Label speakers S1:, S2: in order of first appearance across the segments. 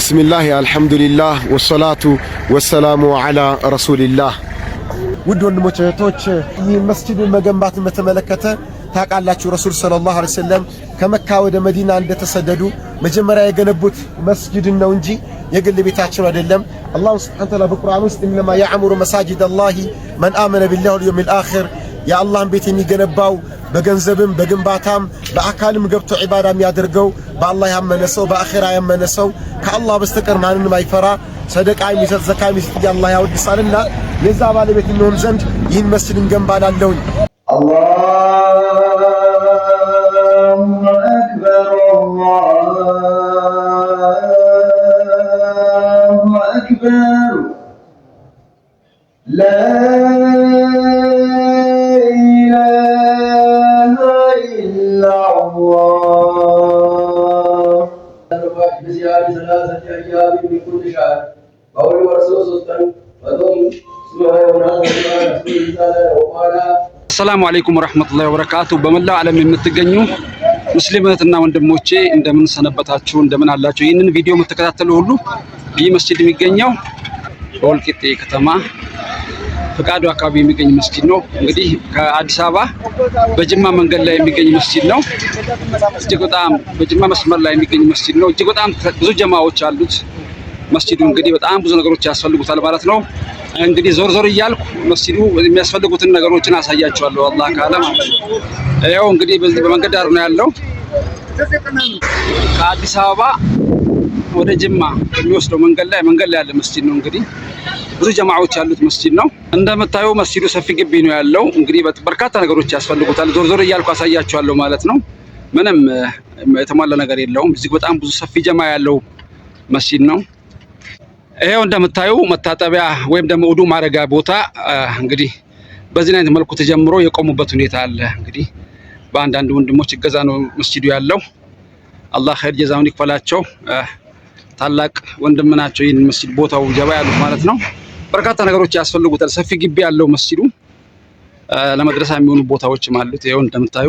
S1: ቢስሚላህ አልሐምዱሊላህ ወሰላቱ ወሰላሙ አላ ረሱሊላህ። ውድ ወንድሞች እህቶች፣ ይህ መስጂድን መገንባትን በተመለከተ ታውቃላችሁ ረሱል ሰለላሁ ዐለይሂ ወሰለም ከመካ ወደ መዲና እንደተሰደዱ መጀመሪያ የገነቡት መስጂድን ነው እንጂ የግል ቤታቸው አይደለም። አላህ ሱብሓነሁ ወተዓላ በቁርአን ውስጥ ኢንነማ ያዕሙሩ መሳጂደላሂ መን አመነ ቢላሂ ወልየውሚል አኺር የአላህን ቤት የሚገነባው በገንዘብም በግንባታም በአካልም ገብቶ ዒባዳ የሚያደርገው በአላህ ያመነ ሰው በአኺራ ያመነ ሰው ከአላህ በስተቀር ማንንም አይፈራ ሰደቃ የሚሰጥ ዘካ የሚሰጥ አላህ ያወድሳልና የዛ ባለቤት እንሆን ዘንድ ይህን መስጂድ እንገንባላለሁኝ። አላሁ አክበር አላሁ አክበር ላ
S2: አሰላሙ አለይኩም ወራህመቱላሂ ወበረካቱ። በመላው ዓለም የምትገኙ ሙስሊም እህትና ወንድሞቼ እንደምን ሰነበታችሁ? እንደምን አላችሁ? ይህንን ቪዲዮ የምትከታተሉ ሁሉ ይህ መስጂድ የሚገኘው በወልቂጤ ከተማ ፍቃዱ አካባቢ የሚገኝ መስጂድ ነው። እንግዲህ ከአዲስ አበባ በጅማ መንገድ ላይ የሚገኝ መስጂድ ነው። እጅግ በጣም በጅማ መስመር ላይ የሚገኝ መስጂድ ነው። እጅግ በጣም ብዙ ጀማዎች አሉት መስጂዱ። እንግዲህ በጣም ብዙ ነገሮች ያስፈልጉታል ማለት ነው። እንግዲህ ዞር ዞር እያልኩ መስጂዱ የሚያስፈልጉትን ነገሮችን አሳያችኋለሁ አላህ ካለ ማለት ነው። ያው እንግዲህ በመንገድ ዳር ነው ያለው። ከአዲስ አበባ ወደ ጅማ የሚወስደው መንገድ ላይ ያለ መስጂድ ነው። እንግዲህ ብዙ ጀማዓዎች ያሉት መስጂድ ነው። እንደምታዩ መስጂዱ ሰፊ ግቢ ነው ያለው። እንግዲህ በርካታ ነገሮች ያስፈልጉታል። ዞር ዞር እያልኩ አሳያችኋለሁ ማለት ነው። ምንም የተሟላ ነገር የለውም። እዚህ በጣም ብዙ ሰፊ ጀማ ያለው መስጂድ ነው። ይሄው እንደምታዩ መታጠቢያ ወይም ደግሞ ውዱ ማረጋ ቦታ እንግዲህ በዚህ አይነት መልኩ ተጀምሮ የቆሙበት ሁኔታ አለ። እንግዲህ በአንዳንድ ወንድሞች እገዛ ነው መስጂዱ ያለው። አላህ ኸይር ጀዛውን ይክፈላቸው። ታላቅ ወንድም ናቸው። ይህን መስጂድ ቦታው ጀባ ያሉት ማለት ነው። በርካታ ነገሮች ያስፈልጉታል። ሰፊ ግቢ ያለው መስጂዱ ለመድረሳ የሚሆኑ ቦታዎችም አሉት። ይሄው እንደምታዩ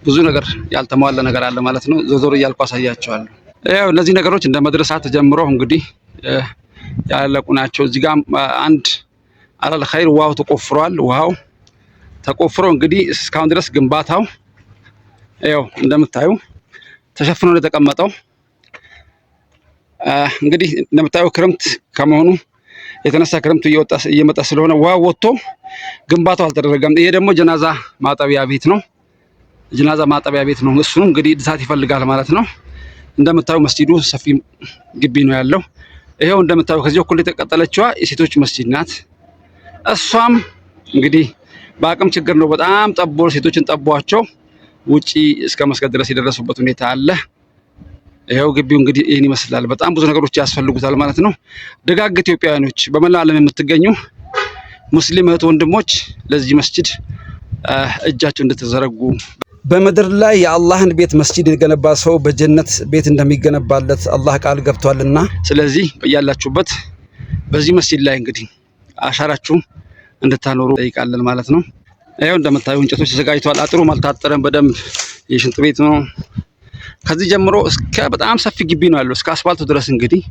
S2: ብዙ ነገር ያልተሟላ ነገር አለ ማለት ነው። ዞር እያልኩ አሳያቸዋለሁ። ይሄው እነዚህ ነገሮች እንደ መድረሳ ተጀምሮ እንግዲህ ያለቁ ናቸው። እዚህ ጋር አንድ አላል ኸይር ውሃው ተቆፍሯል። ውሃው ተቆፍሮ እንግዲህ እስካሁን ድረስ ግንባታው ይሄው እንደምታዩ ተሸፍኖ ነው የተቀመጠው። እንግዲህ እንደምታዩ ክረምት ከመሆኑ የተነሳ ክረምቱ እየመጣ ስለሆነ ውሃ ወጥቶ ግንባታው አልተደረገም። ይሄ ደግሞ ጀናዛ ማጠቢያ ቤት ነው። ጀናዛ ማጠቢያ ቤት ነው። እሱንም እንግዲህ እድሳት ይፈልጋል ማለት ነው። እንደምታዩ መስጂዱ ሰፊ ግቢ ነው ያለው። ይሄው እንደምታዩ ከዚህ በኩል የተቀጠለችዋ የሴቶች መስጂድ ናት። እሷም እንግዲህ በአቅም ችግር ነው በጣም ጠቦ ሴቶችን ጠቧቸው ውጪ እስከ መስገድ ድረስ የደረሱበት ሁኔታ አለ። ይሄው ግቢው እንግዲህ ይህን ይመስላል። በጣም ብዙ ነገሮች ያስፈልጉታል ማለት ነው። ደጋግ ኢትዮጵያውያኖች በመላው ዓለም የምትገኙ ሙስሊም እህት ወንድሞች ለዚህ መስጂድ እጃቸው እንድትዘረጉ በምድር ላይ የአላህን ቤት መስጂድ የገነባ ሰው በጀነት ቤት እንደሚገነባለት አላህ ቃል ገብቷልና፣ ስለዚህ በያላችሁበት በዚህ መስጂድ ላይ እንግዲህ አሻራችሁ እንድታኖሩ ጠይቃለን ማለት ነው። ይሄው እንደምታዩ እንጨቶች ተዘጋጅተዋል። አጥሩም አልታጠረም በደንብ የሽንት ቤት ነው። ከዚህ ጀምሮ እስከ በጣም ሰፊ ግቢ ነው ያለው እስከ አስፋልቱ ድረስ እንግዲህ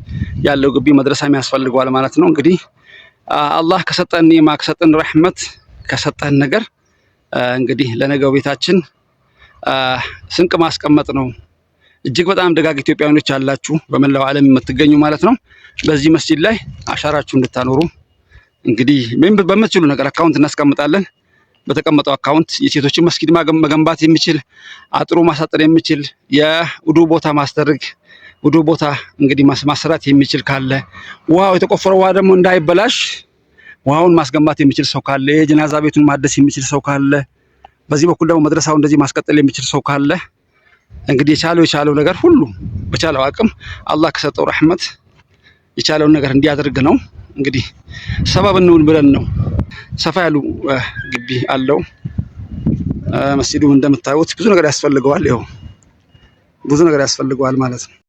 S2: ያለው ግቢ መድረሳም ያስፈልገዋል ማለት ነው። እንግዲህ አላህ ከሰጠን ኒዕማ ከሰጠን ረህመት ከሰጠን ነገር እንግዲህ ለነገው ቤታችን ስንቅ ማስቀመጥ ነው። እጅግ በጣም ደጋግ ኢትዮጵያውያኖች አላችሁ በመላው ዓለም የምትገኙ ማለት ነው። በዚህ መስጂድ ላይ አሻራችሁ እንድታኖሩ እንግዲህ በምትችሉ ነገር አካውንት እናስቀምጣለን። በተቀመጠው አካውንት የሴቶችን መስጊድ መገንባት የሚችል አጥሩ ማሳጠር የሚችል የውዱ ቦታ ማስደረግ ውዱ ቦታ እንግዲህ ማሰራት የሚችል ካለ ውሃው የተቆፈረው ውሃ ደግሞ እንዳይበላሽ ውሃውን ማስገንባት የሚችል ሰው ካለ የጀናዛ ቤቱን ማደስ የሚችል ሰው ካለ በዚህ በኩል ደግሞ መድረሳው እንደዚህ ማስቀጠል የሚችል ሰው ካለ እንግዲህ የቻለው ነገር ሁሉ በቻለው አቅም አላህ ከሰጠው ረህመት የቻለውን ነገር እንዲያደርግ ነው። እንግዲህ ሰበብ እንውን ብለን ነው። ሰፋ ያሉ ግቢ አለው መስጂዱ። እንደምታዩት ብዙ ነገር ያስፈልገዋል። ይኸው ብዙ ነገር ያስፈልገዋል ማለት ነው።